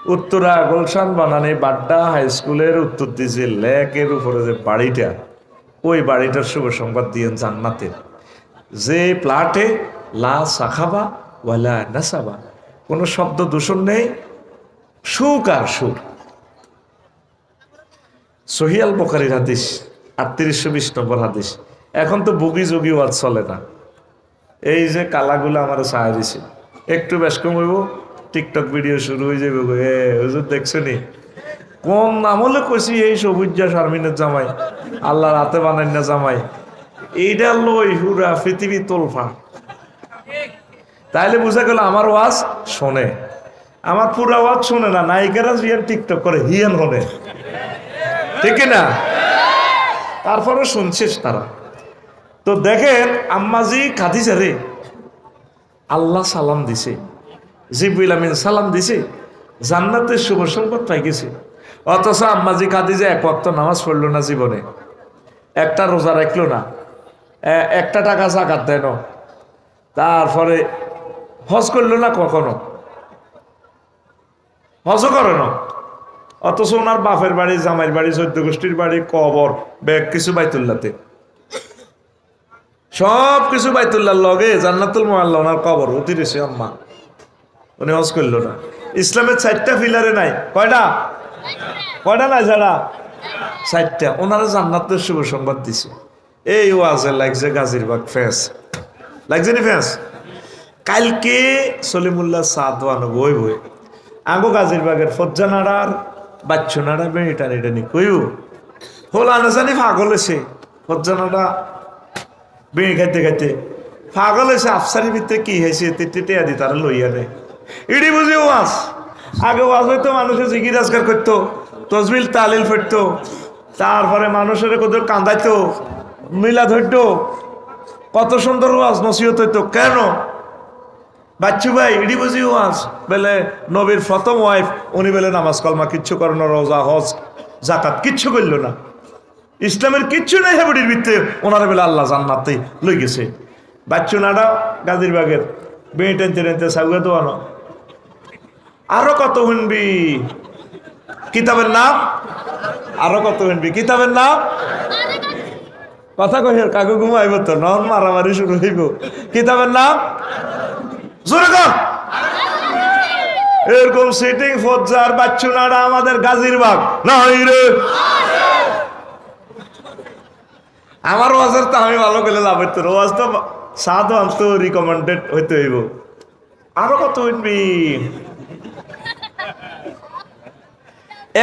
উত্তরা গুলশান বানানি Badda high স্কুলের উত্তর দিছে লেকের উপরে যে বাড়িটা, ওই বাড়িটার শুভ সংবাদ দিয়েন জান্নাতের, যে প্লাটে লা সাখাবা ওয়ালা নাসাবা, কোনো শব্দ দূষণ নেই, সুখ আর সুর। সহিহ আল বুখারীর হাদিস 3820 নম্বর হাদিস। এখন তো বুগি যোগী ওয়াজ চলে না, এই যে কালাগুলো আমার সাহায্য দিছে, একটু বেশ কম হইব টিকটক ভিডিও শুরু হয়ে যাবে, এ হুজুর দেখছো নি কোন আমলে কইছি এই সবুজা শারমিনের জামাই আল্লাহর হাতে বানাই না জামাই, এইটা লই হুরা পৃথিবী তোলফা। তাইলে বুঝা গেল আমার ওয়াজ শোনে, আমার পুরা ওয়াজ শোনে না, নায়িকারা জিয়ান টিকটক করে হিয়ান হনে, ঠিক না? তারপরে শুনছিস তারা। তো দেখেন আম্মাজি খাদিজা রে আল্লাহ সালাম দিছে, জিবরিল আমিন সালাম দিছে, জান্নাতের শুভ সংবাদ পাই গেছে। অথচ আম্মাজি খাদিজা এক ওয়াক্ত নামাজ পড়লো না জীবনে, একটা রোজা রাখলো না, একটা টাকা যাকাত দেয় না, তারপরে হজ করলো না, কখনো হজও করে না। অথচ ওনার বাপের বাড়ি, জামাইয়ের বাড়ি, চৈদ্য গোষ্ঠীর বাড়ি, কবর, ব্যাগ কিছু বাইতুল্লাতে, সব কিছু বাইতুল্লাহর লগে জান্নাতুল মুআল্লা ওনার কবর অতি রেছে আম্মা, উনি হজ করলো না। ইসলামের 4টা পিলারে নাই, কয়টা নাই যারা 4টা, ওনারা জান্নাতের শুভ সংবাদ দিছে। এই ওয়াজে লাগছে গাজীরবাগ ফেস, লাগছে নি ফেস? কালকে সলিমুল্লাহ সাদওয়ান বই আগো গাজীরবাগের ফজ্জানাড়ার বাচ্চুনাড়া বেটানি কইও হল আনাজানি পাগল এসে ফজ্জানাড়া বেড়ি খাইতে খাইতে পাগল এসে আফসারি ভিতরে কি হয়েছে টিটে আদি তারা লইয়া নেয়। ইডি বুঝি ওয়াজ, আগে ওয়াজ হইতো মানুষের জিকির আজগার করতো, তসবিল তালিল ফেরতো, তারপরে মানুষের কোথাও কান্দাইতো, মিলাদ হইতো, কত সুন্দর ওয়াজ নসিহত হইতো। কেন বাচ্চু ভাই ইডি বুঝি ওয়াজ বেলে নবীর প্রথম ওয়াইফ, উনি বেলে নামাজ কলমা কিচ্ছু করে না, রোজা হজ জাকাত কিচ্ছু করল না, ইসলামের কিচ্ছু নাই হেবুডির ভিত্তে, ওনারা বেলে আল্লাহ জান্নাতে লই গেছে। বাচ্চু নাডা গাজীরবাগের বেঁ টেনতে টেনতে সাগুয়া তো আনো, আরো কত শুনবি কিতাবের নাম, আরো কত শুনবি কিতাবের নাম, কথা কই কাকু ঘুমাইব তো নন মারামারি শুরু হইব। কিতাবের নাম জোরে কর। এরকম সিটিং ফজ্জার বাচ্চুনারা আমাদের গাজীরবাগ নাই রে। আমার ওয়াজের তো আমি ভালো করে লাভ হইতো, ওয়াজ তো সাধু আনতো রিকমেন্ডেড হইতে হইব। আরো কত হইবি।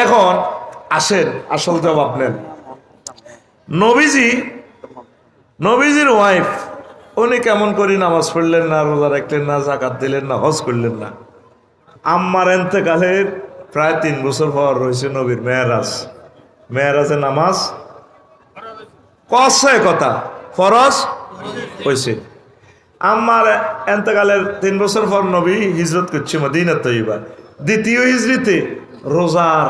এখন আসেন আসল জবাব নেন। নবীজির ওয়াইফ উনি কেমন করে নামাজ পড়লেন না, রোজা রাখলেন না, জাকাত দিলেন না, হজ করলেন না। আম্মার এন্তেকালের প্রায় 3 বছর পর রয়েছে নবীর মেয়েরাজে নামাজ কষে কথা ফরজ হয়েছে। আম্মার এন্তেকালের 3 বছর পর নবী হিজরত করছে মদিনা তৈবা। দ্বিতীয় হিজরিতে রোজার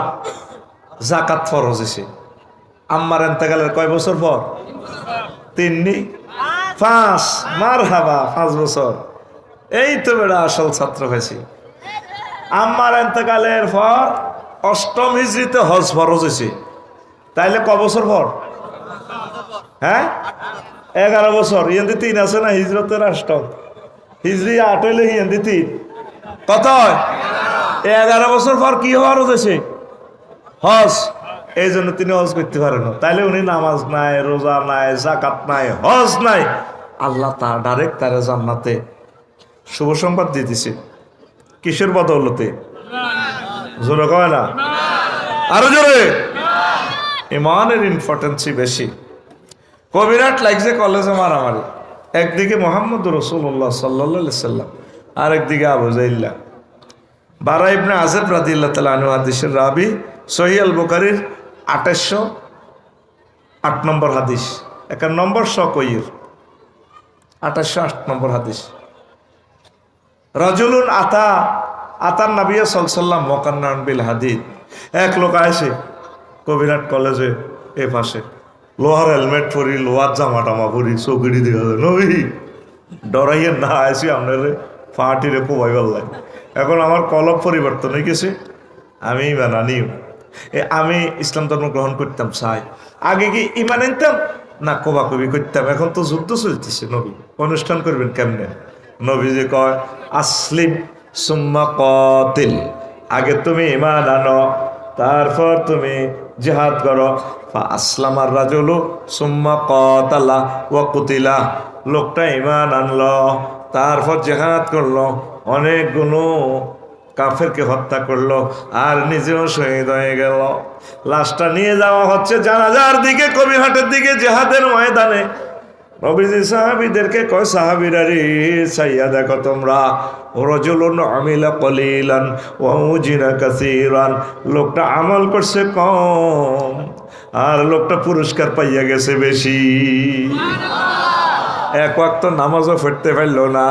জাকাত ফরজ হয়েছে। আম্মার এন্তেকালের কয় বছর পর? 3 5 মারহাবা 5 বছর। এই তো বেড়া আসল ছাত্র হয়েছি। আম্মার এন্তেকালের পর 8ম হিজরিতে হজ ফরজ হয়েছে। তাইলে ক বছর পর? হ্যাঁ 11 বছর। ইয়েন্দি 3 আছে না, হিজরতের 8ম হিজরি 8 হইলে ইয়েন্দি 3 কত হয়? 11 বছর পর কি ফরজ হয়েছে? হজ। এই জন্য তিনি হজ করতে পারেন না। তাইলে উনি নামাজ নাই, রোজা নাই, জাকাত নাই, হজ নাই, আল্লাহ তার ডাইরেক্ট তারা জান্নাতে শুভ সংবাদ দিয়ে দিছে। কিসের বদৌলতে? জোরে কয় না, আরো জোরে। ইমানের ইম্পর্টেন্সই বেশি। কবিরাট লাগছে কলেজে মারামারি, একদিকে মোহাম্মদ রসুল্লাহ সাল্লাল্লাহু আলাইহি সাল্লাম, আর একদিকে আবু জাইল্লা। বারা ইবনে আযিব রাদিয়াল্লাহু তাআলা আনহু হাদিসের রাবি, সহিহ আল বুখারীর 2808 নম্বর হাদিস, 1 নম্বর কইর 2808 নম্বর হাদিস। রাজুলুন আতান নবী সাল্লাল্লাহু আলাইহি ওয়াসাল্লাম মুকান্নান বিল হাদিদ। এক লোক আসে কবিরাট কলেজে এ পাশে, লোহার হেলমেট পরি, লোহার জামা টামা পরি, চৌকিটি দেখা যায়। নবী ডরাইয়ের না আসি আপনার পার্টিরে কোবাই পারলাই। এখন আমার কলব পরিবর্তন হয়ে গেছে, আমি ইমান আনিও। আমি ইসলাম ধর্ম গ্রহণ করতাম চাই, আগে কি ইমান আনতাম না কবাকবি করতাম? এখন তো যুদ্ধ চলতেছে, নবী অনুষ্ঠান করবেন কেমনে? নবী যে কয় আসলিম সুম্মা কাতিল, আগে তুমি ইমান আনো তারপর তুমি জিহাদ করো। আসলামার রাজুলু সুম্মা কাতালা ওয়া কুতিলা, লোকটা ইমান আনলো তারপর জিহাদ করলো, অনেকগুলো কাফেরকে হত্যা করলো আর নিজেও শহীদ হয়ে গেল। লাশটা নিয়ে যাওয়া হচ্ছে জানাজার দিকে, কবিরহাটের দিকে, জিহাদের ময়দানে। নবীজি সাহাবীদেরকে কয়, সাহাবীরা রে চাইয়া দেখো তোমরা, রাজুলুন আমিলা কলিলান ওয়া উজিরা কাসীরান, লোকটা আমল করছে কম আর লোকটা পুরস্কার পাইয়া গেছে বেশি। এক ওয়াক্ত নামাজও পড়তে পারলো না,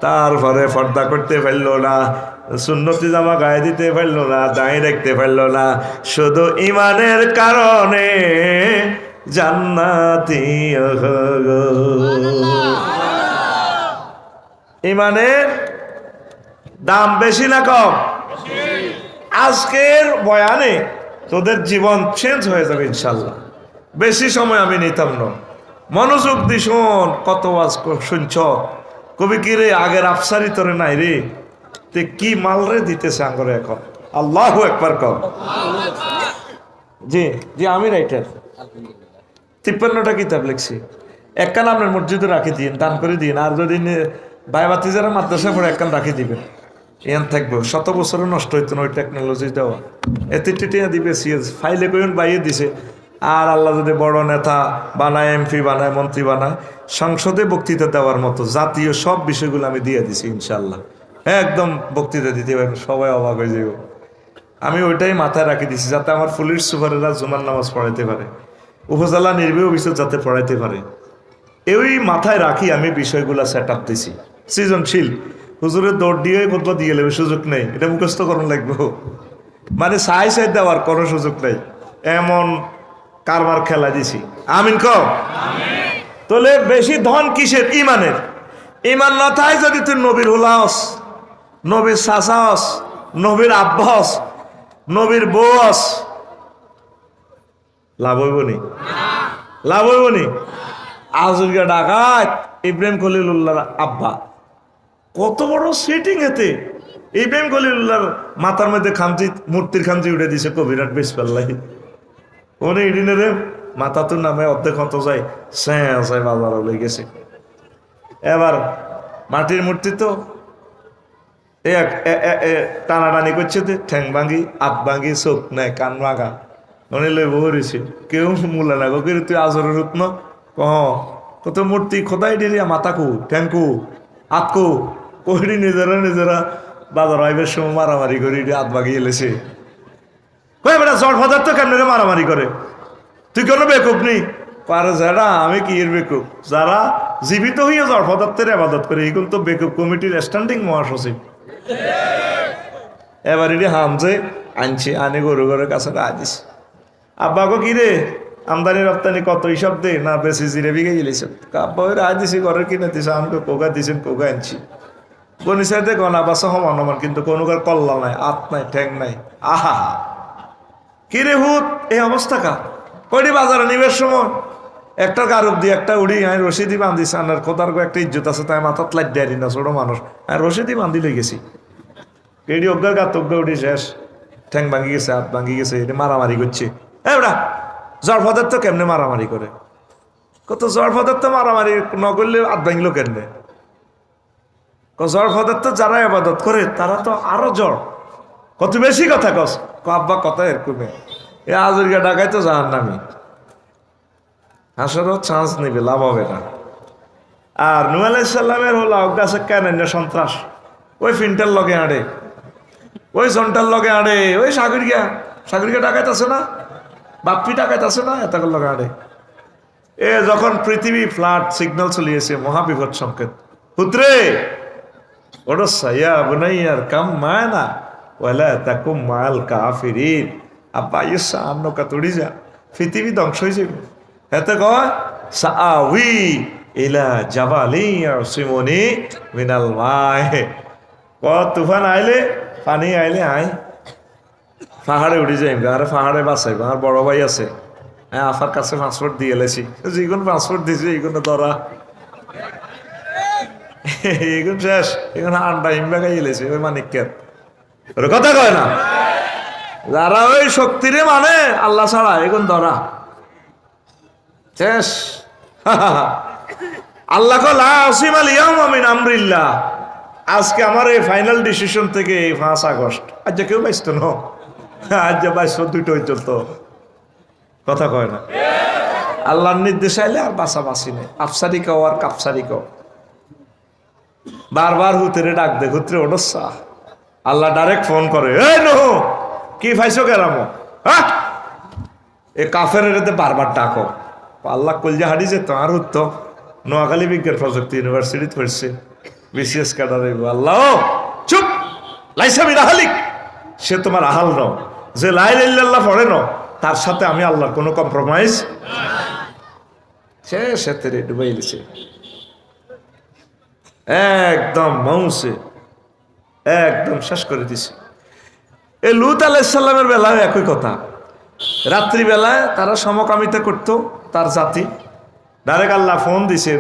তারপরে পর্দা করতে পারলো না, সুন্নতি জামা গায়ে দিতে পারলো না, দাঁড়িয়ে রাখতে পারলো না, শুধু ইমানের কারণে জান্নাতি। ইমানের দাম বেশি না কম? আজকের বয়ানে তোদের জীবন চেঞ্জ হয়ে যাবে ইনশাল্লাহ। বেশি সময় আমি নিতাম না, মনোযোগ দি শোন। কত ওয়াজ শুনছ, কবি কি রে আগের আফসারি তোরে নাই রে, তে কি মাল রে দিতেছে আঙ্গরে এখন। আল্লাহু আকবার কম। জি জি, আমি রাইটার, 53টা কিতাব লিখছি। একখান আপনার মসজিদে রাখি দিন, দান করে দিন, আর যদি ভাই বাতি যারা মাদ্রাসা পড়ে একখান রাখি দিবেন, এন থাকবো। 100 বছরও নষ্ট হইতো না ওই টেকনোলজি দেওয়া। এতে টিটিয়া দিবে সিএস ফাইলে কইন বাইয়ে দিছে। আর আল্লাহ যদি বড় নেতা বানায়, এমপি বানায়, মন্ত্রী বানায়, সংসদে বক্তৃতা দেওয়ার মতো জাতীয় সব বিষয়গুলো আমি দিয়ে দিছি ইনশাল্লাহ। একদম বক্তৃতা দিতে পারবেন, সবাই অবাক হয়ে যাবে। আমি ওইটাই মাথায় রাখি দিছি যাতে আমার পুলিশ সুপারেরা জুমার নামাজ পড়াইতে পারে, উপজেলা নির্বাহী অফিসে যাতে পড়াইতে পারে। এই মাথায় রাখি আমি বিষয়গুলো সেট আপ দিছি। সৃজনশীল হুজুরের দৌড় দিয়ে কোথাও দিয়ে নেবে সুযোগ নেই, এটা মুখস্থ করানো লাগবে। মানে সাই সাই দেওয়ার কোনো সুযোগ নেই, এমন কারবার খেলা দিছি। আমিন কও। তাহলে বেশি ধন কিসের? ইমানের। ইমান না থাই যদি তুই নবীর হুলাস, নবীর শাসাস, নবীর আব্বাস, নবীর বস, লাভ হইব নি? লাভ হইব নি? আজুরগা ডাকাত ইব্রাহিম খলিলুল্লাহর আব্বা, কত বড় সেটিং এতে। ইব্রাহিম খলিলুল্লাহর মাথার মধ্যে খামচি, মূর্তির খামচি উঠে দিছে কবিরাট বেশ পাল্লাই। ওনে ইডিনের মাথা তো নামে অর্ধেক হত যায়, স্যাঁ বাজার লই গেছে। এবার মাটির মূর্তি তো টানাটানি করছে, ঠ্যাং ভাঙি, আত ভাঙি, চোখ নাই, কান ভাঙা, মনে লই বহরেছে। কেউ মূল্য না গো, তুই আজরের রত্ন কত মূর্তি খোদাই দিলিয়া, মাথা কু, ঠ্যাং কু, আত কু, কহিনি নিজেরা নিজেরা বাজার আইবের সময় মারামারি করি, হাত ভাগিয়ে এলেছে। কই বেটা জড় পদার্থ কেমনে মারামারি করে? তুই কেন বেকুব নি? পারে যারা, আমি কি এর বেকুব? যারা জীবিত হইয়া জড় পদার্থের আবাদত করে, এগুলো তো বেকুব কমিটির স্ট্যান্ডিং মহাসচিব। এবার এটি হামছে আনছি, আনে গরু ঘরের কাছে আদিস। আব্বা গো কি রে, আমদানি রপ্তানি কত হিসাব দে না, বেশি জিরে বিঘে গেলেছে। আব্বা ওই রায় দিছি, ঘরের কিনে দিছে, আমাকে কোকা দিছেন, কোকা আনছি। গনিসাইতে গনা বাসা সমান আমার, কিন্তু কোনো কার কল্লা নাই, আত নাই, ঠ্যাং নাই। আহা কিরে হুত, এই অবস্থা কা কয়টি বাজারে নিবের সময় একটা গারুপ দিয়ে একটা উড়ি আমি রশিদি বান্ধিছি। আনার কোথার একটা ইজ্জত আছে, তাই মাথাত লাইট দেয় না, ছোট মানুষ আমি রশিদি বান্ধি লই গেছি। এটি অজ্ঞা গাত অজ্ঞা উঠি শেষ, ঠ্যাং ভাঙি গেছে, হাত ভাঙি গেছে, এটি মারামারি করছে। এবার জ্বর পদার্থ কেমনে মারামারি করে? কত জ্বর পদার্থ মারামারি ন করলে হাত ভাঙলো কেমনে? জ্বর পদার্থ যারা আবাদত করে তারা তো আরো জ্বর। কত বেশি কথা কস আব্বা, কথা এরকমই। এ আজরিকা ডাকাই তো জাহান নামি, হাসারও চান্স নিবে, লাভ হবে না। আর নূহ আলাইহিস সালামের হলো গাছে কেন সন্ত্রাস, ওই ফিনটার লগে আড়ে, ওই জনটার লগে আড়ে, ওই সাগরিকা ডাকাইতে আছে না, বাপ্পি ডাকাইতে আছে না, এত লগে আড়ে। এ যখন পৃথিবী ফ্লাড সিগন্যাল চলিয়েছে, মহাবিপদ সংকেত, পুত্রে ওটা সাইয়া বুনাইয়ার কাম মায়না ওয়ালা তাকুম মাল কাফিরিন। আব্বা ইসা আন্নকা তুড়ি যা, পৃথিবী ধ্বংস হয়ে যাবে। এতে কয় সাআউই ইলা জাবালি ইয়াসিমুনি মিনাল মায়। ক তুফান আইলে, পানি আইলে আয়, পাহাড়ে উঠে যাই, আরে পাহাড়ে বাঁচাইব, আমার বড় ভাই আছে, হ্যাঁ আফার কাছে পাসপোর্ট দিয়ে এলেছি, যেগুলো পাসপোর্ট দিয়েছি এইগুলো ধরা, এগুলো শেষ, এগুলো আন্ডা হিমবা খাই এলেছি ওই মানিকের। ওর কথা কয় না, যারা ওই শক্তিরে মানে আল্লাহ ছাড়া এগুলো ধরা শেষ। আল্লাহ লা আসিম আল ইয়াউমা মিন আমরিল্লাহ, আজকে আমার এই ফাইনাল ডিসিশন থেকে এই 5 আগস্ট, আজ কেউ বাইসতো না, আজ বাইশ দুটোই চলতো, কথা কয় না। আল্লাহর নির্দেশ আইলে আর বাঁচাবাঁচি নেই, আফসারি কাও আর কাপসারি কাও। বারবার হুতরে ডাক দে, হুতরে ওডসা, আল্লাহ ডাইরেক্ট ফোন করে, এই নো কি ফাইছো কেরামো, হ্যাঁ এ কাফের এটাতে বারবার ডাকো। আল্লাহ কলজা হাঁড়ি যে তোমার হুত্ত নোয়াখালী বিজ্ঞান প্রযুক্তি ইউনিভার্সিটি পড়ছে, বিসিএস ক্যাডার, আল্লাহ চুপ লাইসামি রাহালিক, সে তোমার আহাল ন, যে লা ইলাহা ইল্লাল্লাহ পড়ে ন, তার সাথে আমি আল্লাহর কোনো কম্প্রোমাইজ, সে সেতেরে ডুবাই দিছে একদম মাউসে, একদম শেষ করে দিছে। এই লূত আলাইহিস সালামের বেলায় একই কথা, রাত্রিবেলায় তারা সমকামিতা করতো, তার জাতি ডাইরেক্ট আল্লাহ ফোন দিছে,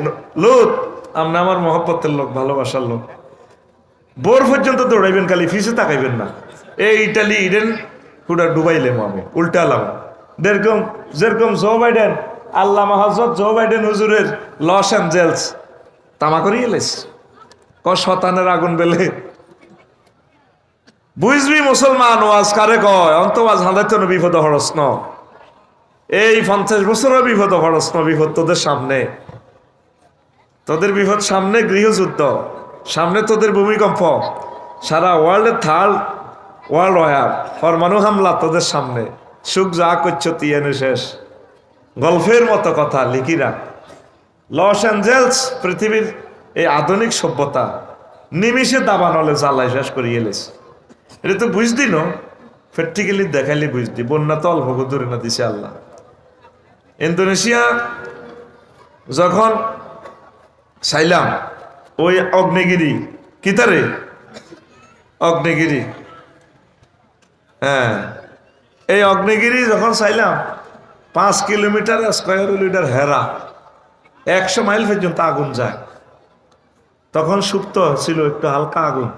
লূত আপনি আমার মহব্বতের লোক, ভালোবাসার লোক, বোর পর্যন্ত দৌড়াইবেন, খালি ফিসে তাকাইবেন না, এই ইটালি ইডেন পুরা ডুবাইলেম আমি, উল্টালাম। যেরকম যেরকম জো বাইডেন, আল্লাহ হযরত জো বাইডেন হুজুরের লস অ্যাঞ্জেলস তামা করিয়ে এলেস, শতানের আগুন বেলে। বুঝবি মুসলমান, ওয়াজ কারে কয়, অন্তওয়াজ হাঁদাইতে না বিপদ হরস ন, এই 50 বছরের বিপদ হরস ন, বিপদ তোদের সামনে, তোদের বিপদ সামনে, গৃহযুদ্ধ সামনে, তোদের ভূমিকম্প, সারা ওয়ার্ল্ডের থার্ড ওয়ার্ল্ড ওয়ার, পরমাণু হামলা তোদের সামনে, সুখ যা করছো তিয়ানে শেষ, গল্পের মতো কথা লিখি রাখ। লস অ্যাঞ্জেলস পৃথিবীর এই আধুনিক সভ্যতা নিমিষে দাবানলে জ্বালায় শেষ করে এলেস। এটা তো বুঝদি ন, প্র্যাকটিক্যালি দেখাইলে বুঝদি, বন্যা তো অল্প দূরে না দিছে আল্লাহ। ইন্দোনেশিয়া যখন চাইলাম, ওই অগ্নিগিরি কিতারে অগ্নিগিরি, হ্যাঁ এই অগ্নিগিরি যখন চাইলাম 5 কিলোমিটার স্কয়ার কিলোমিটার হেরা, 100 মাইল পর্যন্ত আগুন যায়, তখন সুপ্ত ছিল একটু হালকা আগুন,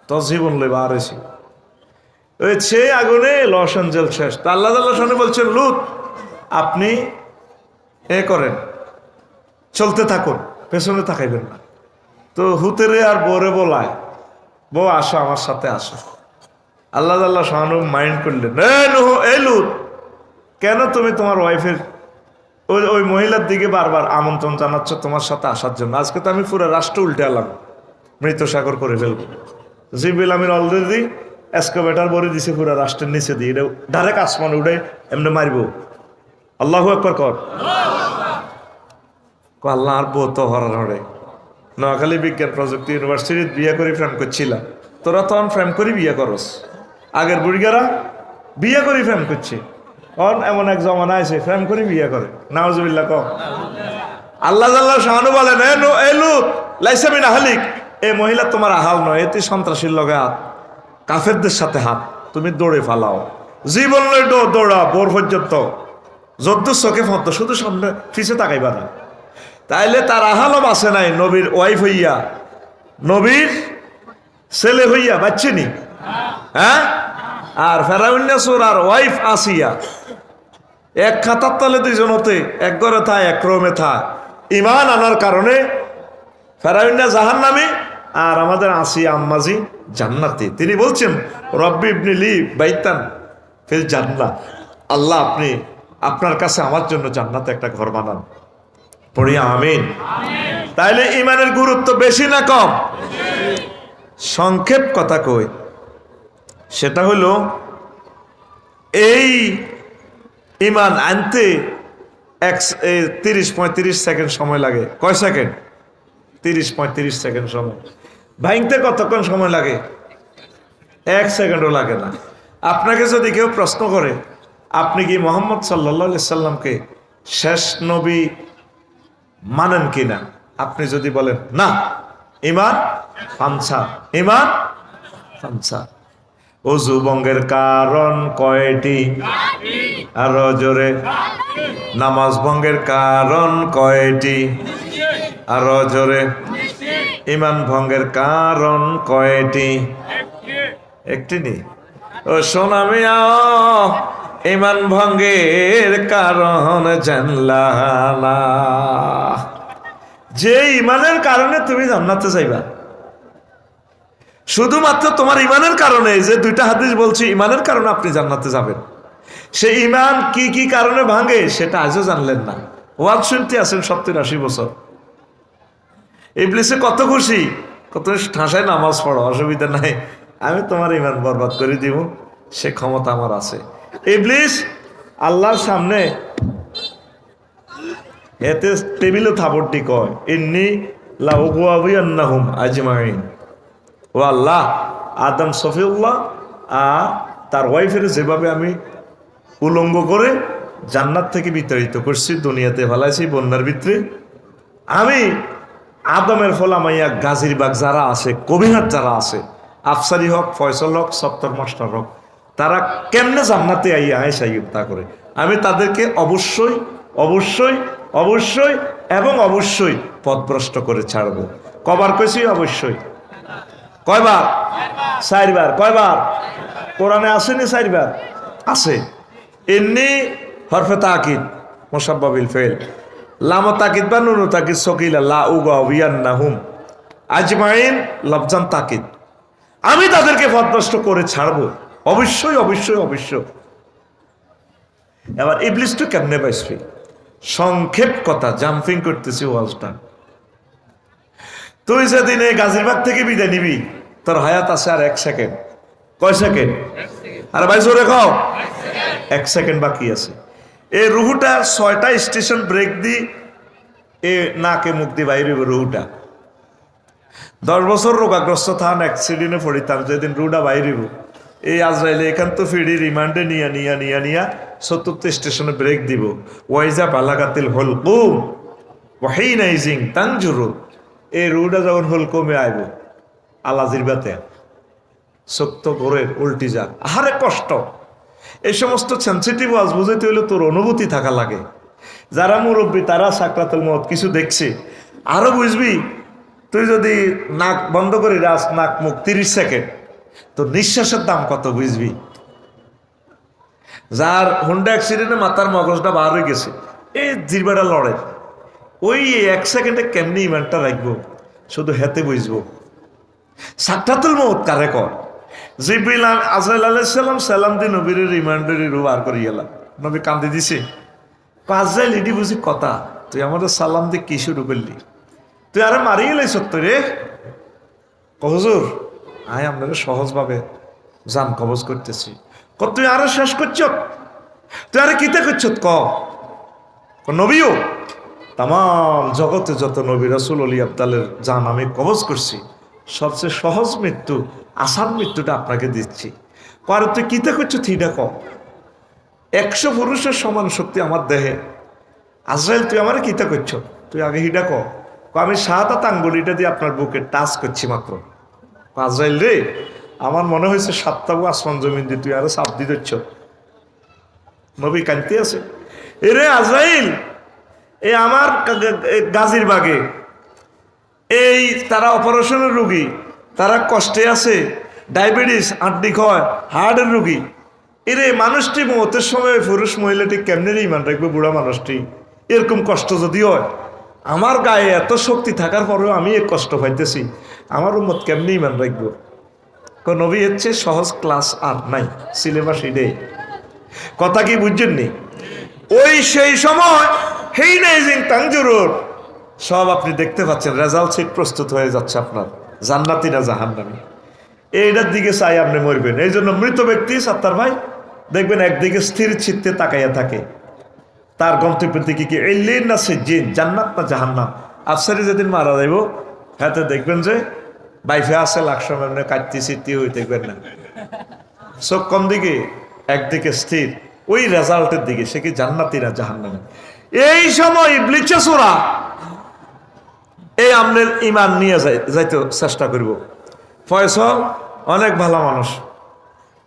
তো জীবন লইবা আর এসে ওই সেই আগুনে লস অ্যাঞ্জেলস শেষ। তা আল্লাহ শুনে বলছেন, লূত আপনি এ করেন, চলতে থাকুন, পেছনে তাকাইবেন না। তো হুতেরে আর বোরে বলায়, বউ আসো আমার সাথে আসো। আল্লাহ শাহানু মাইন্ড করলেন, এই লূত কেন তুমি তোমার ওয়াইফের ওই মহিলার দিকে বারবার আমন্ত্রণ জানাচ্ছ তোমার সাথে আসার জন্য? আজকে তো আমি পুরো রাষ্ট্র উল্টে এলাম, মৃত সাগর করে ফেলবো। জিবিল আমির অলরেডি এসকাভেটার ভরে দিছে পুরো রাষ্ট্রের নিচে দিয়ে, এটা ডাইরেক্ট আসমানে উঠে এমনি মারবো। আল্লাহু আকবার কর। আল্লাহ আর বউ তো হরার হরে, নোয়াখালী বিজ্ঞান প্রযুক্তি ইউনিভার্সিটির বিয়ে করে ফ্রেম করছিলাম, তোরা তখন ফ্রেম করি বিয়ে করস, আগের বুড়িগারা বিয়ে করে ফ্রেম করছে, এমন এক জমানা আছে ফ্রেম করে বিয়ে করে, নাউজুবিল্লাহ কও। আল্লাহ শাহানু বলেন, এ লূত লাইসা মিন আহলিক, এই মহিলা তোমার আহাল নয়, এতে সন্ত্রাসীর লগে হাত, কাফেরদের সাথে হাত, তুমি দৌড়ে ফালাও, জীবন দৌড়া বোর পর্যন্ত, যদ্দু চোখে ফত, শুধু সামনে ফিসে তাকাইবা না। তাইলে তার আহালও বাঁচে নাই, নবীর ওয়াইফ হইয়া, নবীর ছেলে হইয়া, বাচ্চেনি, হ্যাঁ। আর ফেরাউন্নাসুর আর ওয়াইফ আসিয়া, এক খাতার তলে দুইজনতে, এক ঘরে থা, এক রুমে থা, ইমান আনার কারণে ফেরাউন্না জাহান্নামী, আর আমাদের আসিয়া আম্মাজি জান্নাতি। তিনি বলছেন, রব্বি ইবনি লি বাইতান ফিল জান্নাহ, আল্লাহ আপনি আপনার কাছে আমার জন্য জান্নাতে একটা ঘর বানান, পড়িয়া আমিন। তাইলে ইমানের গুরুত্ব বেশি না কম? সংক্ষেপ কথা কই, সেটা হলো এই ইমান আনতে 30-35 সেকেন্ড সময় লাগে। কয় সেকেন্ড? 30-35 সেকেন্ড সময়। ভাঙতে কতক্ষণ সময় লাগে? 1 সেকেন্ডও লাগে না। আপনাকে যদি কেউ প্রশ্ন করে, আপনি কি মুহাম্মদ সাল্লাল্লাহু আলাইহি সাল্লামকে শেষ নবী মানেন কিনা, আপনি যদি বলেন না, ইমান পাঞ্চা, ইমান পাঞ্চা, অজু ভঙ্গের কারণ কয়টি? আরো জোরে। নামাজ ভঙ্গের কারণ কয়টি? আরো জোরে। ইমান ভঙ্গের কারণ কয়টি? একটি নেই। ও সোনা মিয়া, ইমান ভঙ্গের কারণ জানলা না। যে ইমানের কারণে তুমি জান্নাতে যাইবা, শুধুমাত্র তোমার ইমানের কারণে, যে দুইটা হাদিস বলছি ইমানের কারণে আপনি জান্নাতে যাবেন, সেই ইমান কি কি কারণে ভাঙে সেটা আজও জানলেন না। ওয়াজ শুনতে আছেন 70-80 বছর। ইবলিসে কত খুশি, কত ঠাসায় নামাজ পড়ো, অসুবিধা নাই, আমি তোমার ইমান বরবাদ করে দিব, সে ক্ষমতা আমার আছে। ইবলিস আল্লাহর সামনে এতে টেবিলে থাপড়টি কয়, ইন্নী লাউগুয়াবিয়ান্নাহুম আজমাইন। ও আল্লাহ, আদম সফিউল্লাহ তার ওয়াইফের যেভাবে আমি উলঙ্গ করে জান্নাত থেকে বিতাড়িত করছি, দুনিয়াতে ফেলাইছি বন্যার ভিতরে, আমি আদমের ফলামাইয়া গাজীরবাগ যারা আছে, কবিহাট যারা আছে, আফসারি হক, ফয়সল হক, সত্তর মাস্টার হক, তারা কেমনে জান্নাতে আইয়া আয়সা তা করে, আমি তাদেরকে অবশ্যই অবশ্যই অবশ্যই এবং অবশ্যই পথভ্রষ্ট করে ছাড়বো। কবার কইছি? অবশ্যই। কয়বার? 4 বার। কয়বার? কোরআনে আসেনি 4 বার? আছে। এমনি হরফে তাকিদ মুসাব্বাবিল ফেল, লাম তাকিদ বা নুন তাকিদ সকিলা লা উগাবিয়ান্নাহুম আজমাইন লফজান তাকিদ, আমি তাদেরকে পথভ্রষ্ট করে ছাড়বো, অবশ্যই অবশ্যই অবশ্যই। এবার ইবলিস তো কেমনে পাইছি? সংক্ষেপ কথা, জাম্পিং করতেছি ওয়াজটা। তুই যেদিন এই গাজীরবাগ থেকে বিদায় নিবি, তোর হায়াত আছে আর 1 সেকেন্ড। কয় সেকেন্ড? আরে ভাই জোরে কও। 1 সেকেন্ড বাকি আছে। এই রুহুটা 6টা স্টেশন ব্রেক দি এ নাকে মুখ দিয়ে বাইরে রুহুটা। 10 বছর রোগাগ্রস্ত থান, অ্যাক্সিডেন্টে পড়িতাম, যেদিন রুহুটা বাইরে, এই আজরাইলে এখান তো ফিরি রিমান্ডে নিয়া 74 স্টেশনে ব্রেক দিব। ওয়াইজা বালাগাতিল হুলকুম ওয়াহিনাইজিং তানজুরু, এই রুহুটা যখন হুলকুমে আইব আল্লাজির বাতে সত্য করে উল্টি যা, আহারে কষ্ট। এই সমস্ত সেন্সিটিভ ওয়াজ বুঝাইতে হইলে তোর অনুভূতি থাকা লাগে। যারা মুরব্বী তারা সাকরাতুল মউত কিছু দেখছে, আরো বুঝবি। তুই যদি নাক বন্ধ করে রাস, নাক মুখ 30 সেকেন্ড, তো নিঃশ্বাসের দাম কত বুঝবি। যার হুন্ডা অ্যাক্সিডেন্টে মাথার মগজটা বার হয়ে গেছে, এই জিরবাটা লড়ে, ওই 1 সেকেন্ডে কেমনি ইমানটা রাখবো শুধু হেতে বুঝবো। সাকরাতুল মউত কারে কর? জিবরিল আজরাইল আলাইহিস সালাম সালাম দি নবীর রিমান্ডের রু বার করে গেলাম, নবী কান্দে দিছে। আজরাইল ইডি বুঝি কথা, তুই আমাদের সালাম দিয়ে কি শুরু করলি? তুই আরে মারিয়ে এলাই সত্য রে। হুজুর আয় আপনারা সহজভাবে জান কবজ করতেছি। তুই আরো শেষ করছ, তুই আরে কিতে করছ? নবীও তাম জগতে যত নবী রাসূল অলি আবদালের জান আমি কবজ করছি, সবচেয়ে সহজ মৃত্যু, আসান মৃত্যুটা আপনাকে দিচ্ছি। আরে তুই কিতে করছো? থিটা ক। 100 পুরুষের সমান শক্তি আমার দেহে। আজরাইল তুই আমার কিতে করছো? তুই আগে হিটা ক। আমি শাহাদাত আঙ্গুলিটা দিয়ে আপনার বুকে টাচ করছি মাত্র। আজরাইল রে, আমার মনে হয়েছে 7টা আসমান জমিন দিয়ে তুই আরো চাপ দিয়ে দিচ্ছ। নবী কাঁদতে আছে, এরে আজরাইল, এ আমার গাজীরবাগে এই তারা অপারেশনের রুগী, তারা কষ্টে আছে, ডায়াবেটিস, আড্ডি ক্ষয়, হার্টের রুগী। এরে মানুষটি মতের সময় পুরুষ মহিলাটি কেমনে ইমান রাখবে? বুড়া মানুষটি এরকম কষ্ট যদি হয়, আমার গায়ে এত শক্তি থাকার পরেও আমি এক কষ্ট পাইতেছি, আমার উম্মত কেমনে ইমান রাখবো? নবী হচ্ছে সহজ ক্লাস আর নাই, সিলেবাস ইডে। কথা কি বুঝছেননি? ওই সেই সময় হেইনাইজিং তানজুরুর সব আপনি দেখতে পাচ্ছেন, রেজাল্ট সিট প্রস্তুত হয়ে যাচ্ছে আপনার, জান্নাতি না জাহান্নামী, এইটার দিকে চাই আপনি মরবেন। এই জন্য মৃত ব্যক্তি সাত্তার ভাই দেখবেন একদিকে স্থির চিত্তে তাকাইয়া থাকে, তার গন্তব্যের দিকে কি এলিন না সিজ্জিন, জান্নাত না জাহান্নাম। আফসারি যেদিন মারা যাইব, হাতে দেখবেন যে বাইফে আছে লাখ মানে কাটতি চিত্তি হয়ে দেখবেন না, চোখ কোন দিকে? একদিকে স্থির, ওই রেজাল্টের দিকে, সে কি জান্নাতি না জাহান্নামী। এই সময় ইবলিসে সোরা এই আমনের ইমান নিয়ে যাইতে চেষ্টা করব। ফয়সল অনেক ভালো মানুষ,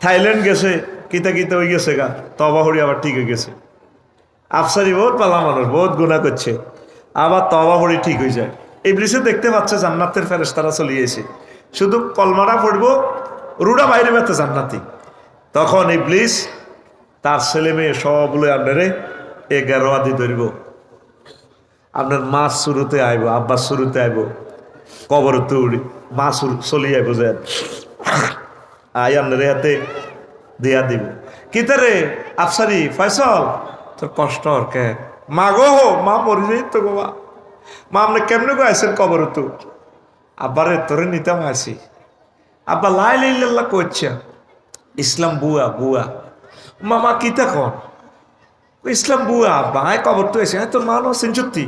থাইল্যান্ড গেছে, কিতা কিতা হয়ে গেছে গা, তবা হরি আবার ঠিক হয়ে গেছে। আফসারি বহুত পালা মানুষ, বহুত গুনাহ করছে, আবার তবা হরি ঠিক হয়ে যায়। ইবলিসে দেখতে পাচ্ছে জান্নাতের ফেরেশতারা চলে এসে, শুধু কলমাটা পড়বো, রুডা বাইরে বেতে জান্নাতি। তখন ইবলিস তার ছেলে মেয়ে সবগুলো আপনারে 11 আদি ধরব, আপনার মা শুরুতে আইব, আব্বা শুরুতে আইব, কবর তুড়ি মা চলি আইব, যে আই আপনার হাতে দিয়া দিব। কিতারে আফসারি ফয়সল তোর কষ্ট আর কে মা গো, মা মরি যাই তো গো, মা আপনি কেমনে গো আইসেন কবর তু? আব্বারে তোরে নিতাম আসি। আব্বা লাই লাইল্লাহ করছে, ইসলাম বুয়া বুয়া। মামা কিতা কন? ইসলাম বুয়া আব্বা, আয় কবর তো এসে, হ্যাঁ তোর মা না চিনছতি?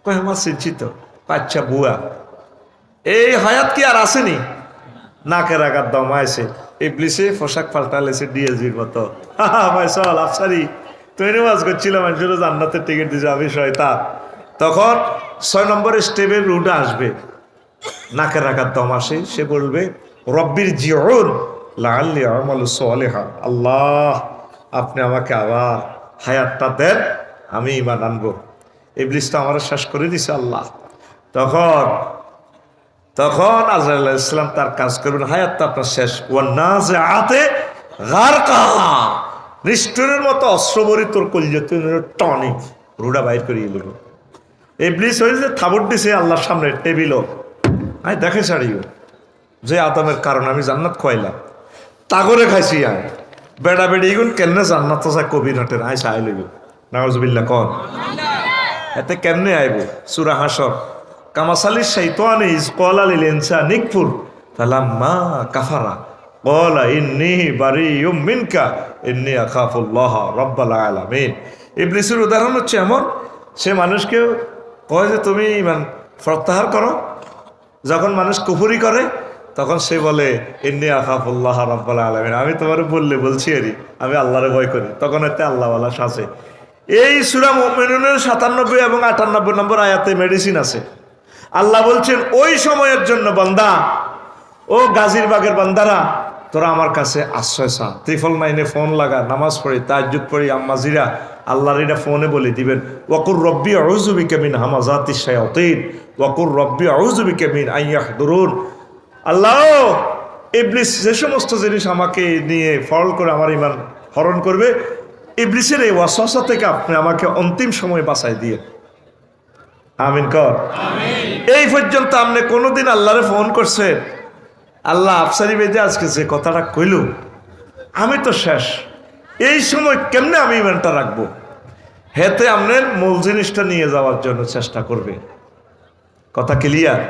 কয় আমার চিনছি তো। আচ্ছা বুয়া, এই হায়াত কি আর আসেনি? নাকের আঘাত দমাইছে, ইবলিসে পোশাক পাল্টালেছে ডিএসবির মতো। ভাই চল আফসারি, তুই নামাজ করছিলাম, মানুষের জান্নাতের টিকিট দিছে, আমি শয়তান। তখন 6 নম্বর স্টেপের রুটে আসবে, নাকের আঘাত দম আসে, সে বলবে রব্বির জিউন লাআল্লি আমালু সালিহা, আল্লাহ আপনি আমাকে আবার হায়াতটা দেন, আমি ঈমান আনবো। ইবলিসটা আমার শেষ করে দিছে আল্লাহ। তখন তখন আজরাইল আলাইহিস সালাম তার কাজ করবেন, হায়াতটা আপনার শেষ। ওয়ান্নাজিআতে গারকা, নিষ্ঠুরের মতো অস্ত্রবরী তোর কলিজাতে টনিক রুডা বাইর করিয়ে এলো। ইবলিস হয়েছে থাবড় দিছে আল্লাহর সামনে টেবিলও, আয় দেখে ছাড়িও যে আদমের কারণে আমি জান্নাত খোয়াইলাম, তাগরে খাইছি আয় বেড়া বেড়ি এগুন কেমনে জান্নাত তো চাই কবির হাটের আয় চাই লইব। নাউজুবিল্লাহ কন, এতে কেমনে আইব? সূরা হাসর, কামাসালিস শাইতানি ইজ ক্বালা লিল ইনসানি কফুর ফালাম্মা কাফারা ক্বালা ইন্নী বারিয়ুম মিনকা ইন্নী আখাফুল্লাহ রাব্বাল আলামিন। ইবলিসের উদাহরণ হচ্ছে এমন, সে মানুষকে কয় যে তুমি ঈমান প্রত্যাহার করো, যখন মানুষ কুফরি করে তখন সে বলে ইন্নী আখাফুল্লাহ রাব্বাল আলামিন, আমি তোমার বলছি আরই আমি আল্লাহরে ভয় করি, তখন এতে আল্লাহওয়ালা সাজে। এই সূরা মুমিনুনের 97 এবং 98 নম্বর আয়াতে মেডিসিন আছে। আল্লাহ বলছেন ওই সময়ের জন্য বান্দা, ও গাজীরবাগের বান্দারা, তোরা আমার কাছে আশ্রয় চা, 999 ফোন লাগা, নামাজ পড়ি, তাহাজ্জুদ পড়ি, আম্মাজিরা আল্লাহর এটা ফোনে বলে দিবেন, ওয়াকুর রব্বি আউযু বিকা মিন হামাযাতিশ শায়াতিন ওয়াকুর রব্বি আউযু বিকা মিন আন ইয়াহদুরুন। আল্লাহ, ইবলিস যে সমস্ত জিনিস আমাকে নিয়ে ফল করে আমার ঈমান হরণ করবে, ইবলিসের এই ওয়াসওয়াসা থেকে আপনি আমাকে অন্তিম সময় বাঁচাই দিয়ে। আমিন কর। এই পর্যন্ত আপনি কোনোদিন আল্লাহরে ফোন করছেন? আল্লাহ আফসারি বেদে আজকে যে কথাটা কইল, আমি তো শেষ, এই সময় কেমনে আমি ইমানটা রাখবো? হেতে আপনার মূল জিনিসটা নিয়ে যাওয়ার জন্য চেষ্টা করবে। কথা ক্লিয়ার?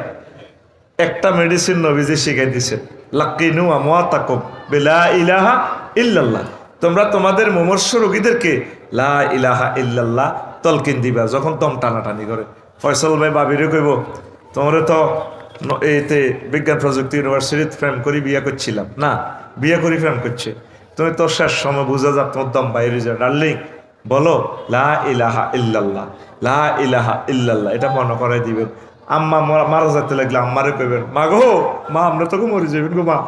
একটা মেডিসিন নবীজি শিখাই দিছেন, লাকিনু আমওয়াতাকুম বিলা ইলাহা ইল্লাল্লাহ, তোমরা তোমাদের মুমূর্ষ রোগীদেরকে লা ইলাহা ইল্লাল্লাহ তলকিন দিবা যখন দম টানাটানি করে। ফয়সল ভাই বাবিরে কইব, তোমরা তো এইতে বিজ্ঞান প্রযুক্তি ইউনিভার্সিটিতে প্রেম করি বিয়ে করছিলাম না, বিয়ে করি প্রেম করছে, তুমি তোর শেষ সময় বুঝা যা তোমার দম বাইরে যা, ডার্লিং বলো লা ইলাহা ইল্লাল্লাহ, লা ইলাহা ইল্লাল্লাহ, এটা মনে করাই দিবেন। আম্মা মারা যেতে লাগলে আম্মারে কইবেন, মা গো, মা আমরা তোকে মরে যাবেন গো, মা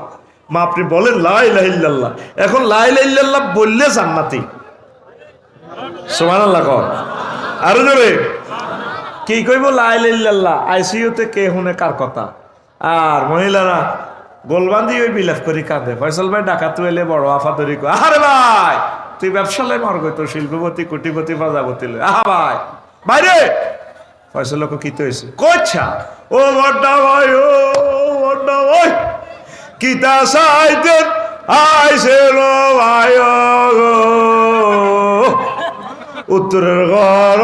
মা আপনি বলেন লা ইলাহা ইল্লাল্লাহ। এখন লা ইলাহা ইল্লাল্লাহ বললে জান্নাতি। সুবহানাল্লাহ কর আরো জোরে। কি কইব লা ইলাহা ইল্লাল্লাহ? আইসিইউতে কে শুনে কার কথা? আর মহিলারা গোলবান্ধি ওই বিলাপ করি কাঁদে। ফয়সল ভাই ডাকাত এলে বড় আফা তৈরি কর, আরে ভাই তুই ব্যবসালে মারগই, তোর শিল্পপতি কোটিপতি বাজাবতি লই, আহা ভাই বাইরে। ফয়সল লোক কি তো হয়েছে কোচ্ছা, ও বড্ডা ভাই, ও বড্ডা ভাই কিতা সাইতেন আইসে লো ভাই গো, উত্তরের ঘর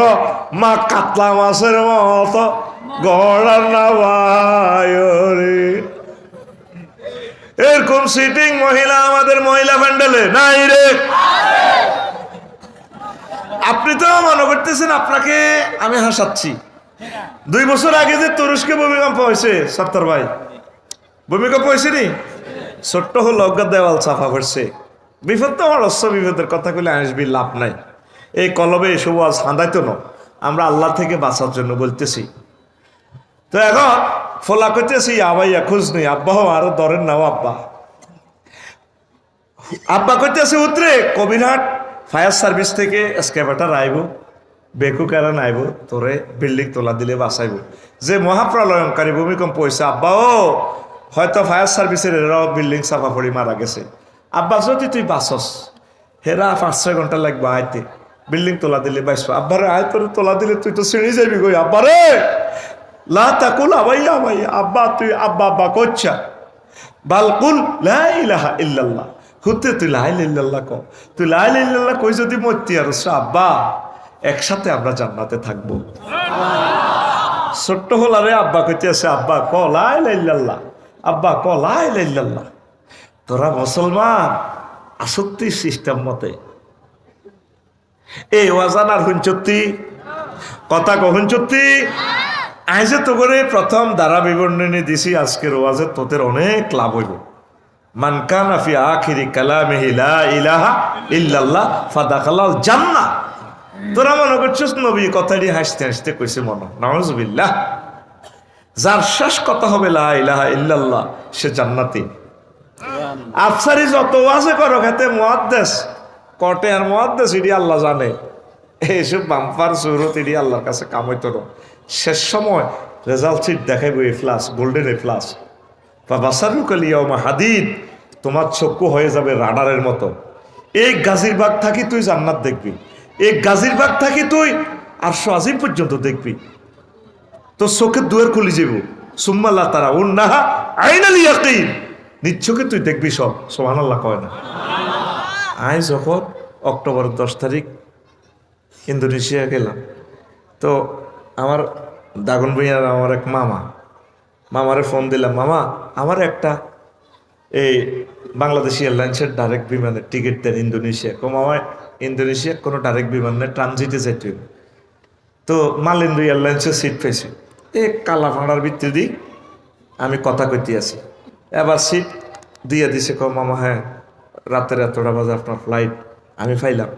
মা কাতলা মাছের মতো গড়ার না ভাই রে। এরকম সিটিং মহিলা আমাদের মহিলা প্যান্ডেলে নাই রে। আপনি তো মনে করতেছেন আপনাকে আমি হাসাচ্ছি। 2 বছর আগে যে তুরস্কে ভূমিকম্প হয়েছে, সত্তর ভাই ভূমিকম্প হয়েছে নি, ছোট্ট হল অজ্ঞাত দেওয়াল চাপা পড়ছে। বিপদ তো আমার অশ্ব বিপদের কথা কইলে আসবি, লাভ নাই। এই কলবে এসব আজ হাঁদাইতো না, আমরা আল্লাহ থেকে বাঁচার জন্য বলতেছি। তো এখন ফোলা করতেছি, আবাইয়া খোঁজ নেই, আব্বা আরো ধরেন নাও আব্বা। আব্বা কইতেছে উতরে কবিরহাট ফায়ার সার্ভিস থেকে এসকেভেটার আইব বেকু কারণ আইব তোরে বিল্ডিং তোলা দিলে বাঁচাইব যে মহাপ্রলয়ঙ্কারী ভূমিকম্প হয়েছে আব্বা ও হয়তো ফায়ার সার্ভিসের এরাও বিল্ডিং চাপা পড়ি মারা গেছে আব্বা যদি তুই বাঁচস হেরা 5-6 ঘন্টা লাগবে আইতে বিল্ডিং তোলা দিলে বাইসবো আব্বারে আয় তোর তোলা দিলে তুই তো ছিঁড়ে যাবি গই আব্বারে লা তাকুল আবাইয়া ভাইয়া আব্বা তুই আব্বা আব্বা করছা বালকুল লা ইলাহা ইল্লাল্লাহ হুতে তুই লা ইলাহা ইল্লাল্লাহ ক তুই লা ইলাহা ইল্লাল্লাহ কই যদি মরতি আর আব্বা একসাথে আমরা জান্নাতে থাকবো ছোট্ট হলারে আব্বা কইতে আছে আব্বা ক লা ইলাহা ইল্লাল্লাহ আব্বা ক লা ইলাহা ইল্লাল্লাহ তোরা মুসলমান আসত্তি সিস্টেম মতে এই ওয়াজান আর হুঞ্চত্তি কথা কহুঞ্চত্তি আইজে তো করে প্রথম দ্বারা বিবরণী দিছি আজকের ওয়াজে তোদের অনেক লাভ হইব মান কানা ফি আখিরি কালামিহি লা ইলাহা ইল্লাল্লাহ ফাদাখালাল জান্নাহ তোরা মনে করছিস নবী কথাটি হাসতে হাসতে কইছে মনে নাউজুবিল্লাহ যার শেষ কথা হবে লা ইলাহা ইল্লাল্লাহ সে জান্নাতি আফসারি যত ওয়াজে করো খেতে মুহাদ্দিস কটে আর মুহাদ্দিস ইডি আল্লাহ জানে এইসব বাম্পার সুরত ইডি আল্লাহর কাছে কাম হইতো না শেষ সময় রেজাল্ট শিট দেখাইব A plus golden A plus বা বাসারুকাল ইয়াউমা হাদিদ তোমার চক্ষু হয়ে যাবে রাডারের মতো এই গাজীরবাগ থাকি তুই জান্নাত দেখবি এই গাজীরবাগ থাকি তুই আরশ আজিম পর্যন্ত দেখবি তো চোখের দুয়ার খুলি যাব সুম্মাল্লাহ তারা উন্নাহা আইনাল ইয়াকিন নিজ চোখে তুই দেখবি সব সুবহানাল্লাহ কয় না আজ যখন অক্টোবর 10 তারিখ ইন্দোনেশিয়া গেলাম তো আমার দাগন ভূঁইয়ার আমার এক মামারে ফোন দিলাম মামা আমার একটা এই বাংলাদেশ এয়ারলাইন্সের ডাইরেক্ট বিমানের টিকিট দেন ইন্দোনেশিয়া মামা ইন্দোনেশিয়া কোনো ডাইরেক্ট বিমান নেই ট্রানজিটে যেতে হবে তো মালিন্দ্র এয়ারলাইন্সের সিট পেয়েছি এই কালা ভাড়ার ভিত্তি দিই আমি কথা কইতে আছি এবার সিট দিয়ে দিছে মামা হ্যাঁ রাতের এতটা বাজে আপনার ফ্লাইট আমি পাইলাম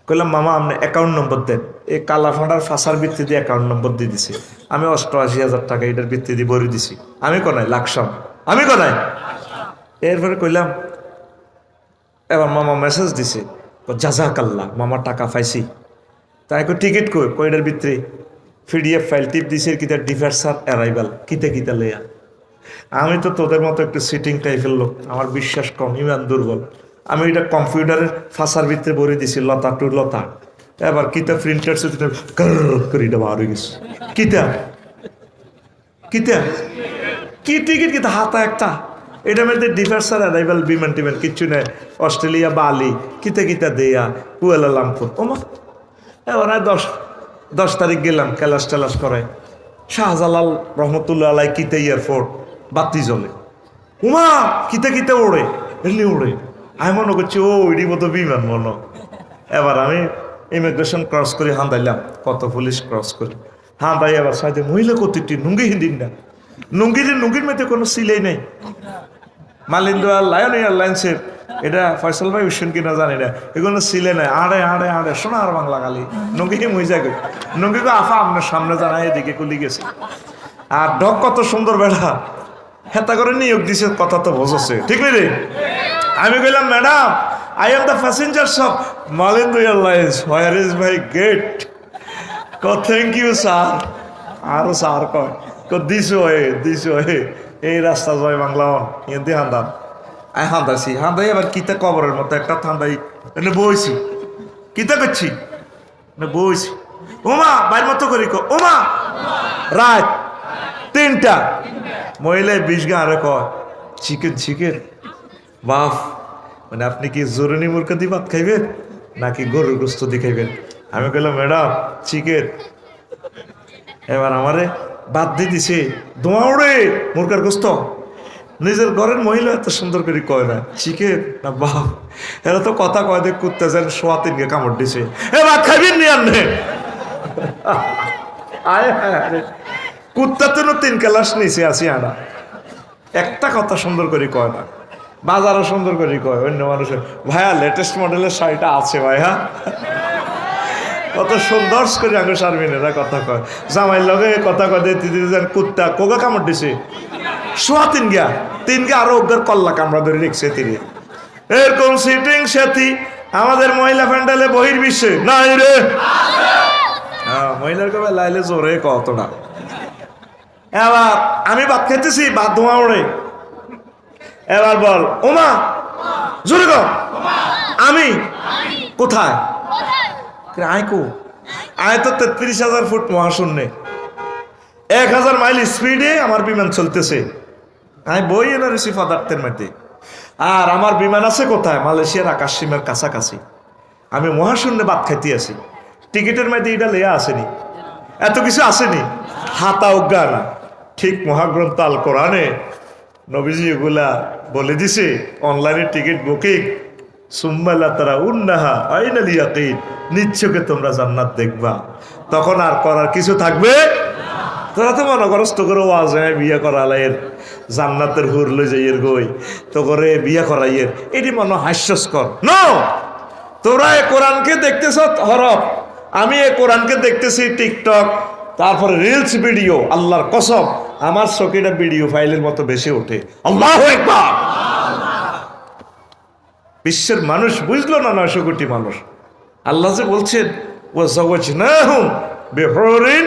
কইলাম মামা আপনি অ্যাকাউন্ট নম্বর দেন এই কালা ফাঁড়ার ফাঁসার ভিত্তি দিয়ে অ্যাকাউন্ট নম্বর দিয়ে দিছি আমি 88,000 টাকা এটার ভিত্তি দিয়ে ভরে দিছি আমি কোনায় লাকসাম আমি কোনায় এরপরে কইলাম এবার মামা মেসেজ দিছে জাযাকাল্লাহ মামা টাকা পাইছি তাই টিকিট কই এটার ভিতরে পিডিএফ ফাইল টিপ দিছে কিতা ডিপার্চার অ্যারাইভাল কিতা লইয়া আমি তো তোদের মতো একটু সিটিং টাইপের লোক আমার বিশ্বাস কম ইমান দুর্বল আমি এটা কম্পিউটারের ফাঁসার ভিতরে ভরে দিছি লতা টু লতা এবার কিতা প্রিন্টার করে এটা বার হয়ে গেছে কিতা কি টিকিট কিতা হাতা একটা এটা মধ্যে ডিপার্চার অ্যারাইভাল বিমান টিমান কিচ্ছু নেই অস্ট্রেলিয়া বালি কিতা দেয়া কুয়ালালামপুর ওমা এবার 10 তারিখ গেলাম ক্যালাস টেলাস করে শাহজালাল রহমতুল্লাহ আলাই কিতা এয়ারপোর্ট বাতি জ্বলে উমা কিতা ওড়ে এমনি ওড়ে আমি মনে করছি ও ওইটি মতো বিমান মনে এবার আমি ইমিগ্রেশন ক্রস করে হান্দাইলাম কত পুলিশ ক্রস করে হান্দাই এবার সাইডে মহিলা কতটি নুঙ্গি হিন্দিন না নুঙ্গির মধ্যে কোনো সিলাই নেই মালিন্দ্র লায়ন এয়ারলাইন্সের এটা ফয়সাল ভাই উঠছেন কিনা জানি না এগুলো সিলে নাই আড়ে সোনার বাংলা গালি নুঙ্গি মহিজা গে নুঙ্গি গো আফা আপনার সামনে জানাই এদিকে কুলি গেছে আর ডক কত সুন্দর বেড়া হেতা করে নিয়োগ দিছে কথা তো বোঝাচ্ছে ঠিক নেই রে আমি কইলাম madam I am the passengers of Malindo airlines where is my gate thank you sir আরো স্যার কয় দিস হয়ে এই রাস্তা জয় বাংলা ইয়ে হান্দান আই হান্দাই আবার কিতা কবরের মতো একটা ঠান্ডাই এনে বইছি কিতা করছি বইছি ওমা বাইর মতো করি ওমা রাত 3টা মহিলায় 20 গা আরে কয় চিকেন বাফ মানে আপনি কি জরুরি মুরগা দিয়ে ভাত খাইবেন নাকি গরুর গোস্ত দিয়ে খাইবেন আমি কইলাম ম্যাডাম চিকেন এবার আমারে বাদ দিয়ে দিছে ধোঁয়া উড়ে মুরগার গোস্ত নিজের ঘরের মহিলা এত সুন্দর করে কয় না চিকেন না বাপ এরা তো কথা কয় দেখ কুত্তা যেন সোয়া 3 গে কামড় দিছে এ ভাত খাইবেন নি আনলে আয় কুত্তা তো 3 ক্লাস নিচে আসি আনা একটা কথা সুন্দর করে কয় না বাজারও সুন্দর করে কয় অন্য মানুষের ভাইয়া লেটেস্ট মডেলের শাড়িটা আছে ভাইয়া কত সুন্দর করে আগে শারমিনেরা কথা কয় জামাই লগে কথা কয় দিদি কুত্তা কোগা কামড় দিছে সোয়া 3 গা আরো ওদের কল্লা কামড়া ধরে রেখছে তিনি এরকম সিটিং সাথী আমাদের মহিলা প্যান্ডেলে বহির্বিশ্বে নাই রে। হ্যাঁ, মহিলার কবে লাইলে জোরে কত না। এবার আমি ভাত খেতেছি, ভাত ধোঁয়া ওড়ে। এবার বল ওমা, জোরে কর। আমি কোথায়? আয়কো আয় তো 33,000 ফুট মহাশূন্যে, 1000 মাইল স্পিডে আমার বিমান চলতেছে। আমি বই এনে রয়েছি পদার্থের মধ্যে। আর আমার বিমান আছে কোথায়? মালয়েশিয়ার আকাশ সীমার কাছাকাছি। আমি মহাশূন্যে ভাত খাইতে আছি। টিকিটের মধ্যে এটা লেয়া আসেনি, এত কিছু আসেনি, হাতা অজ্ঞান। ঠিক মহাগ্রন্থ আল কোরআনে নবীজি এগুলা বলে দিছে। অনলাইনে টিকিট বুকিং, সুম্মাল্লা তারা উন্নাহা আইনাল ইয়াকিন, নিশ্চয়ই তোমরা জান্নাত দেখবা। তখন আর করার কিছু থাকবে। তোরা তো মনে করস তো করে ওয়াজ বিয়ে করালাইয়ের, জান্নাতের হুর লই যাইয়ের গই তো করে বিয়ে করাইয়ের, এটি মনে হাস্যস্কর। নো, তোরা এ কোরআনকে দেখতেছ হরফ, আমি এ কোরআনকে দেখতেছি টিকটক, তারপরে রিলস ভিডিও। আল্লাহর কসম, আমার চোখেটা ভিডিও ফাইলের মতো বেশি ওঠে। আল্লাহু আকবার। বিশ্বের মানুষ বুঝলো না, 900 কোটি মানুষ। আল্লাহ যে বলছেন ওয়াজাওয়াজনাহুম বিহুরিন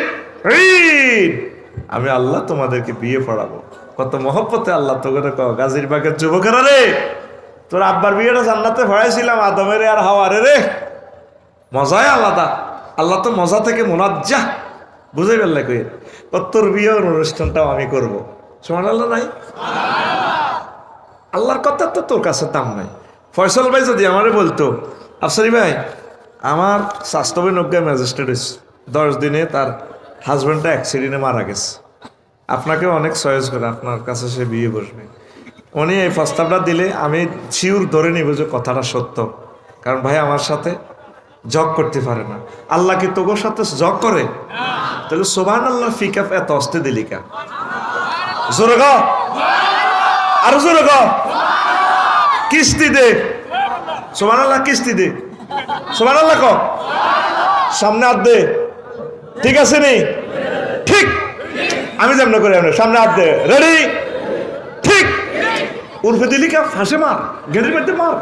ঈন, আমি আল্লাহ তোমাদেরকে বিয়ে পড়াবো। কত মহব্বতে আল্লাহ তোকে গাজীর বাগের যুবকেরা রে, তোর আব্বার বিয়েটা জান্নাতে পড়াইছিলাম, আদমের আর হাওয়ারে রে, মজাই আলাদা। আল্লাহ তো মজা থেকে মোনাজ্জাহ, বুঝে ফেললে কই তোর বিয়ের অনুষ্ঠানটাও আমি করবো। সুবহানাল্লাহ নাই? আল্লাহর কথা তো তোর কাছে দাম নাই। ফয়সল ভাই যদি আমারে বলতো, আফসারি ভাই আমার স্বাস্থ্যবে নজ্ঞা ম্যাজিস্ট্রেট হয়েছে, 10 দিনে তার হাজব্যান্ডটা অ্যাক্সিডেন্টে মারা গেছে, আপনাকে অনেক চয়েস করে আপনার কাছে সে বিয়ে বসবে। উনি এই প্রস্তাবটা দিলে আমি শিওর ধরে নিব যে কথাটা সত্য, কারণ ভাই আমার সাথে জগ করতে পারে না। আল্লাহ কি তোর সাথে জগ করে? তাহলে সুবহানাল্লাহ ফিকাফ এত অস্তে দিলি কা? জোরে গো, আরো জোরে গো, কিস্তি দে সুবহানাল্লাহ, কিস্তি দে সুবহানাল্লাহ ক, সামনে হাত দে, ঠিক আছে নি? ঠিক, আমি যেমন করে সামনে হাত দে, রেডি, ঠিক, উর্ফে দিলি কা, ফাঁসে মার, গেটের মধ্যে মার।